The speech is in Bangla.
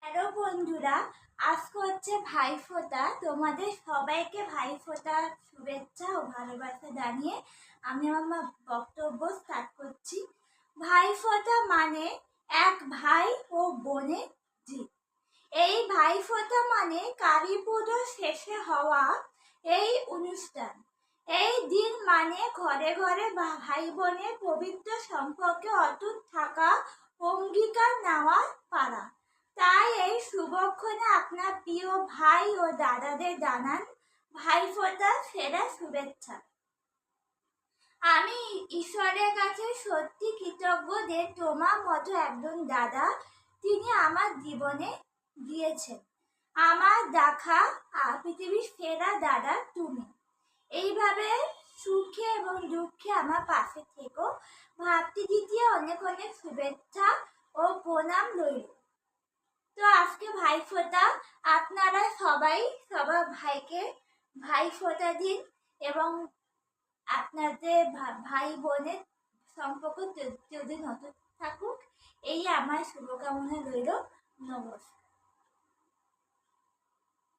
হ্যালো বন্ধুরা, আজকে হচ্ছে ভাইফোঁটা। তোমাদের সবাইকে ভাইফোঁটার শুভেচ্ছা ও ভালোবাসা জানিয়ে আমি আমার বক্তব্য স্টার্ট করছি। ভাইফোঁটা মানে এক ভাই ও বোনের জিত। এই ভাইফোঁটা মানে কালী পুজো শেষে হওয়া এই অনুষ্ঠান। এই দিন মানে ঘরে ঘরে ভাই বোনের পবিত্র সম্পর্কে অটুট থাকা, অঙ্গীকার নেওয়া পারা। তাই এই শুভক্ষণে আপনার প্রিয় ভাই ও দাদাদের জানান ভাইফোঁটার সেরা শুভেচ্ছা। আমি ঈশ্বরের কাছে সত্যি কৃতজ্ঞ যে তোমার মতো একজন দাদা তিনি আমার জীবনে দিয়েছেন। আমার দেখা পৃথিবীর সেরা দাদা তুমি। এইভাবে সুখে এবং দুঃখে আমার পাশে থেকো। ভাতৃদ্বিতীয় অনেক অনেক শুভেচ্ছা ও প্রণাম রইল। তো আজকে ভাইফোঁটা, আপনারা সবাই সবার ভাইকে ভাইফোঁটা দিন এবং আপনাদের ভাই বোনের সম্পর্ক যদি নতুন থাকুক, এই আমার শুভকামনা রইল। নমস্কার।